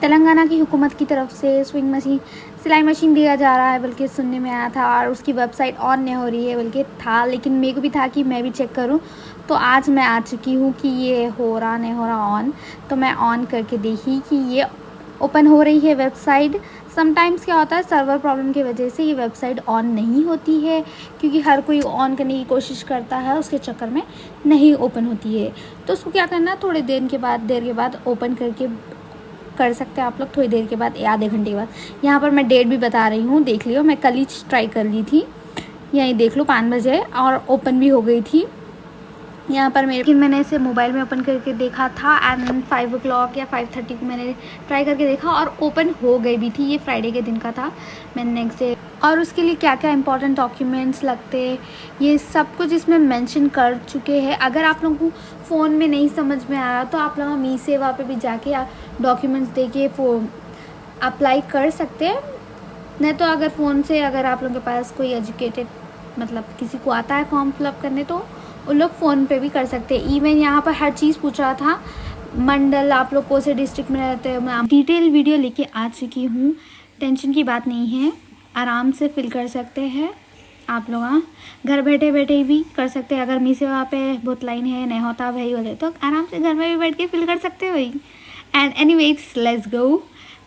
तेलंगाना की हुकूमत की तरफ से स्विंग मशीन सिलाई मशीन दिया जा रहा है, बल्कि सुनने में आया था, और उसकी वेबसाइट ऑन नहीं हो रही है, बल्कि था, लेकिन मेरे को भी था कि मैं भी चेक करूं। तो आज मैं आ चुकी हूं कि ये हो रहा नहीं हो रहा ऑन। तो मैं ऑन करके देखी कि ये ओपन हो रही है वेबसाइट। समटाइम्स क्या होता है, सर्वर प्रॉब्लम की वजह से ये वेबसाइट ऑन नहीं होती है, क्योंकि हर कोई ऑन करने की कोशिश करता है, उसके चक्कर में नहीं ओपन होती है। तो उसको क्या करना, थोड़ी देर के बाद ओपन करके कर सकते हैं आप लोग, थोड़ी देर के बाद, आधे घंटे के बाद। यहाँ पर मैं डेट भी बता रही हूँ, देख लियो, मैं कल ही ट्राई कर ली थी। यहीं देख लो 5 बजे और ओपन भी हो गई थी यहाँ पर मेरे। मैंने इसे मोबाइल में ओपन करके देखा था एंड 5 o'clock या 5:30 को मैंने ट्राई करके देखा और ओपन हो गई भी थी। ये फ्राइडे के दिन का था। मैंने नेक्स्ट डे, और उसके लिए क्या क्या इंपॉर्टेंट डॉक्यूमेंट्स लगते हैं ये सब कुछ इसमें मेंशन कर चुके हैं। अगर आप लोगों को फ़ोन में नहीं समझ में आ रहा तो आप लोग मी सेवा पे भी जाके डॉक्यूमेंट्स दे के अप्लाई कर सकते हैं। नहीं तो अगर फ़ोन से, अगर आप लोगों के पास कोई एजुकेटेड मतलब किसी को आता है फॉर्म फिलअप करने, तो उन लोग फ़ोन पे भी कर सकते हैं। इवन यहाँ पर हर चीज़ पूछ रहा था, मंडल आप लोग कौन से डिस्ट्रिक्ट में रहते हो। मैं डिटेल वीडियो लेके आ चुकी हूँ, टेंशन की बात नहीं है, आराम से फिल कर सकते हैं आप लोग। हाँ, घर बैठे बैठे भी कर सकते हैं। अगर मी से वहाँ पे बहुत लाइन है, नहीं होता भाई बोले, तो आराम से घर में भी बैठ के फिल कर सकते हो भाई। And anyways let's go.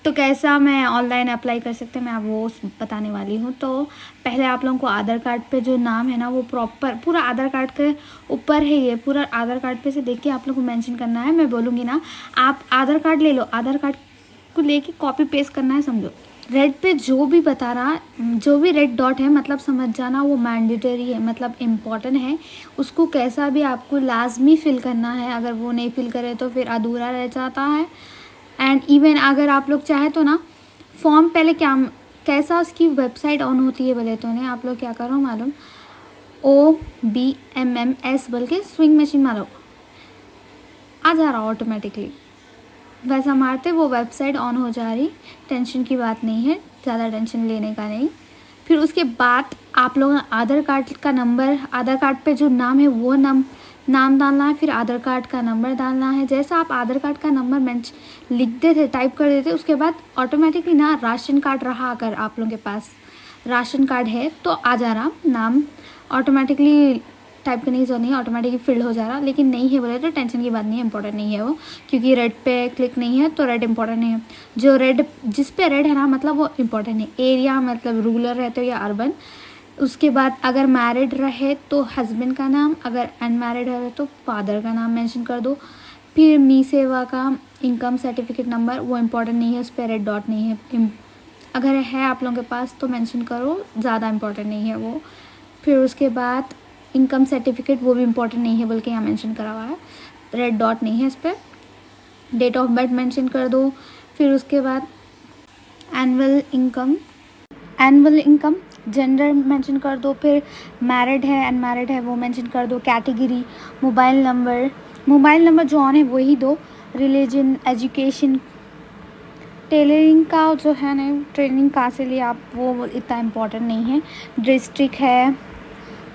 तो कैसा मैं ऑनलाइन अप्लाई कर सकते हैं, मैं आप वो बताने वाली हूँ। तो पहले आप लोगों को आधार कार्ड पे जो नाम है ना, वो प्रॉपर पूरा आधार कार्ड के ऊपर है, ये पूरा आधार कार्ड पे से देख के आप लोग को मेंशन करना है। मैं बोलूँगी ना, आप आधार कार्ड ले लो, आधार कार्ड को लेके कॉपी पेस्ट करना है, समझो। रेड पे जो भी बता रहा, जो भी रेड डॉट है, मतलब समझ जाना वो मैंडेटरी है, मतलब इम्पॉर्टेंट है। उसको कैसा भी आपको लाजमी फिल करना है। अगर वो नहीं फिल करे तो फिर अधूरा रह जाता है। एंड इवन अगर आप लोग चाहे तो ना, फॉर्म पहले क्या कैसा उसकी वेबसाइट ऑन होती है बोले तो नहीं, आप लोग क्या करो मालूम, OBMMS बोल के स्विंग मशीन मारो, आ जा रहा ऑटोमेटिकली। वैसा मारते वो वेबसाइट ऑन हो जा रही। टेंशन की बात नहीं है, ज़्यादा टेंशन लेने का नहीं। फिर उसके बाद आप लोग आधार कार्ड का नंबर, आधार कार्ड पे जो नाम है वो नाम डालना है, फिर आधार कार्ड का नंबर डालना है। जैसा आप आधार कार्ड का नंबर लिखते थे, टाइप कर देते, उसके बाद ऑटोमेटिकली ना राशन कार्ड रहा, अगर आप लोगों के पास राशन कार्ड है तो आ जा रहा नाम, ऑटोमेटिकली टाइप करने की जरूरत नहीं, ऑटोमेटिकली फिल हो जा रहा। लेकिन नहीं है बोले तो टेंशन की बात नहीं है, इंपॉर्टेंट नहीं है वो, क्योंकि रेड पे क्लिक नहीं है तो रेड इंपॉर्टेंट नहीं है। जो रेड, जिस पे रेड है ना, मतलब वो इंपॉर्टेंट है। एरिया मतलब रूरल रहते हो या अर्बन। उसके बाद अगर मैरिड रहे तो हस्बैंड का नाम, अगर अनमैरिड है तो फादर का नाम मेंशन कर दो। फिर मी सेवा का इनकम सर्टिफिकेट नंबर, वो इम्पोर्टेंट नहीं है, उस पर रेड डॉट नहीं है। अगर है आप लोगों के पास तो मेंशन करो, ज़्यादा इम्पोर्टेंट नहीं है वो। फिर उसके बाद इनकम सर्टिफिकेट, वो भी इम्पोर्टेंट नहीं है, बल्कि यहाँ मेंशन करा हुआ है, रेड डॉट नहीं है इस पर। डेट ऑफ बर्थ मेंशन कर दो। फिर उसके बाद एनुअल इनकम जेंडर मेंशन कर दो। फिर मैरिड है अनमैरिड है वो मेंशन कर दो। कैटेगरी, मोबाइल नंबर जो ऑन है वही दो। रिलीजन, एजुकेशन, टेलरिंग का जो है ना, ट्रेनिंग कहाँ से लिए आप, वो इतना इम्पोर्टेंट नहीं है। डिस्ट्रिक्ट है,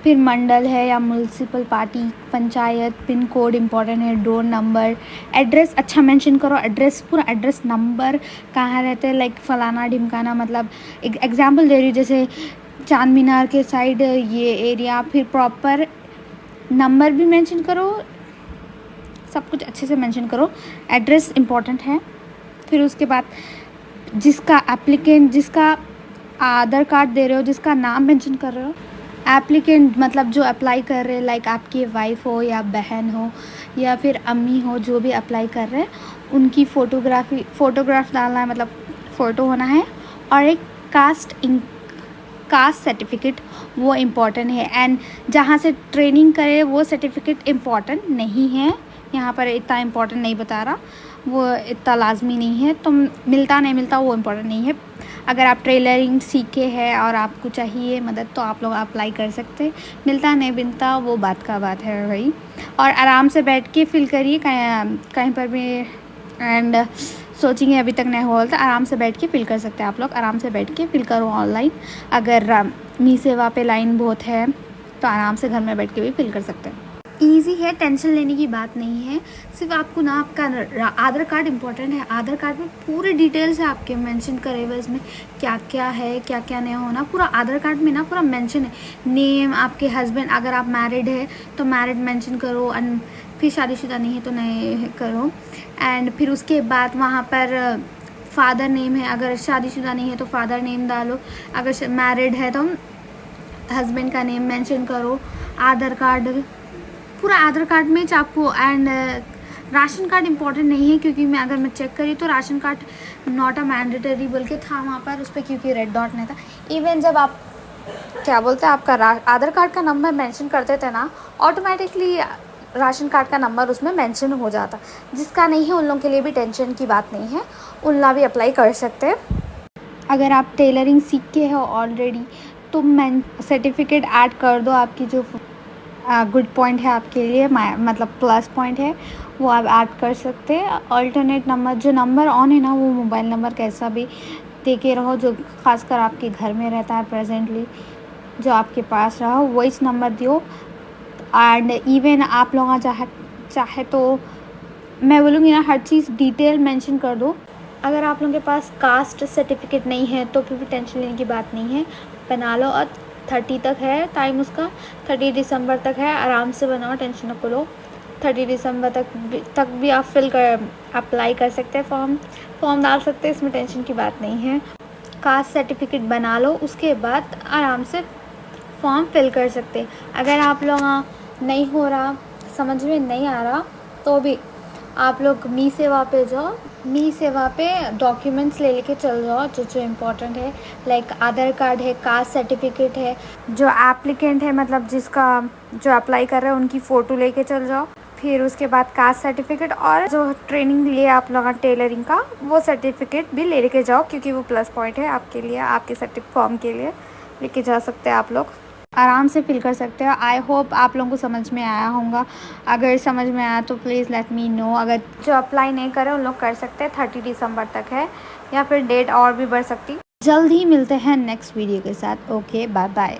फिर मंडल है या municipal party, panchayat, pin code important है, डोर नंबर, एड्रेस अच्छा मेंशन करो। एड्रेस, पूरा एड्रेस, नंबर, कहाँ रहते हैं, लाइक फलाना ढिमकाना, मतलब एग्जांपल दे रही हूँ, जैसे चांद मीनार के साइड ये एरिया। फिर प्रॉपर नंबर भी मेंशन करो, सब कुछ अच्छे से मेंशन करो। एड्रेस इम्पॉर्टेंट है। फिर उसके बाद जिसका एप्लीकेंट, जिसका आधार कार्ड दे रहे हो, जिसका नाम मेंशन कर रहे हो, एप्लीकेंट मतलब जो अप्लाई कर रहे हैं, लाइक आपकी वाइफ हो या बहन हो या फिर अम्मी हो, जो भी अप्लाई कर रहे हैं, उनकी फ़ोटोग्राफ डालना है, मतलब फ़ोटो होना है। और एक कास्ट सर्टिफिकेट, वो इम्पॉर्टेंट है। एंड जहाँ से ट्रेनिंग करे वो सर्टिफिकेट इम्पॉर्टेंट नहीं है, यहाँ पर इतना इम्पॉर्टेंट नहीं बता रहा, वो इतना लाजमी नहीं है। तो मिलता नहीं मिलता वो इम्पॉर्टेंट नहीं है। अगर आप टेलरिंग सीखे हैं और आपको चाहिए मदद तो आप लोग अप्लाई कर सकते हैं। मिलता नहीं मिलता वो बात का बात है भाई। और आराम से बैठ के फिल करिए, कहीं पर भी एंड सोचिए अभी तक नहीं हुआ तो आराम से बैठ के फिल कर सकते हैं आप लोग। आराम से बैठ के फिल करो ऑनलाइन। अगर मी सेवा पे लाइन बहुत है तो आराम से घर में बैठ के भी फिल कर सकते हैं। ईज़ी है, टेंशन लेने की बात नहीं है। सिर्फ आपको ना आपका आधार कार्ड इम्पोर्टेंट है। आधार कार्ड में पूरे डिटेल्स है आपके मेंशन करे हुए, इसमें क्या क्या है, क्या क्या नहीं होना, पूरा आधार कार्ड में ना पूरा मेंशन है। नेम, आपके हस्बैंड, अगर आप मैरिड है तो मैरिड मेंशन करो, एंड फिर शादीशुदा नहीं है तो नहीं करो। एंड फिर उसके बाद वहाँ पर फादर नेम है, अगर शादीशुदा नहीं है तो फादर नेम डालो, अगर मैरिड है तो हस्बैंड का नेम मेंशन करो। आधार कार्ड, पूरा आधार कार्ड में आपको, एंड राशन कार्ड इम्पोर्टेंट नहीं है, क्योंकि अगर मैं चेक करी तो ration card not a mandatory बोल के था वहाँ पर, उस पर क्योंकि रेड डॉट नहीं था। इवन जब आप क्या बोलते हैं आपका आधार कार्ड का नंबर मेंशन करते थे ना, ऑटोमेटिकली राशन कार्ड का नंबर उसमें मेंशन हो जाता। जिसका नहीं है उन लोगों के लिए भी टेंशन की बात नहीं है, उन लोग भी अप्लाई कर सकते हैं। अगर आप टेलरिंग सीख के हो ऑलरेडी तो मैं सर्टिफिकेट ऐड कर दो, आपकी जो गुड पॉइंट है आपके लिए, मतलब प्लस पॉइंट है, वो आप ऐड कर सकते हैं। अल्टरनेट नंबर, जो नंबर ऑन है ना, वो मोबाइल नंबर कैसा भी दे के रहो, जो खासकर आपके घर में रहता है प्रेजेंटली, जो आपके पास रहा वही नंबर दियो। एंड इवन आप लोग चाहे तो मैं बोलूँगी ना, हर चीज़ डिटेल मेंशन कर दो। अगर आप लोगों के पास कास्ट सर्टिफिकेट नहीं है तो फिर भी टेंशन लेने की बात नहीं है, बना लो। और 30 तक है टाइम उसका, 30 दिसंबर तक है, आराम से बनाओ, टेंशन न लो। 30 दिसंबर तक भी आप अप्लाई कर सकते हैं, फॉर्म डाल सकते हैं, इसमें टेंशन की बात नहीं है। कास्ट सर्टिफिकेट बना लो, उसके बाद आराम से फॉर्म फिल कर सकते हैं। अगर आप लोग नहीं हो रहा, समझ में नहीं आ रहा, तो भी आप लोग मी सेवा पे जाओ, मी सेवा पे डॉक्यूमेंट्स ले लेके चल जाओ, जो जो इम्पोर्टेंट है, लाइक आधार कार्ड है, कास्ट सर्टिफिकेट है, जो एप्लीकेंट है मतलब जिसका जो अप्लाई कर रहे हैं उनकी फ़ोटो लेके चल जाओ। फिर उसके बाद कास्ट सर्टिफिकेट और जो ट्रेनिंग लिए आप लोग टेलरिंग का, वो सर्टिफिकेट भी ले लेके जाओ, क्योंकि वो प्लस पॉइंट है आपके लिए, आपके फॉर्म के लिए लेके जा सकते हैं। आप लोग आराम से फिल कर सकते हो। आई होप आप लोगों को समझ में आया होगा। अगर समझ में आया तो प्लीज़ लेट मी नो। अगर जो अप्लाई नहीं करे उन लोग कर सकते हैं, 30 दिसंबर तक है, या फिर डेट और भी बढ़ सकती। जल्द ही मिलते हैं नेक्स्ट वीडियो के साथ। Okay, bye bye.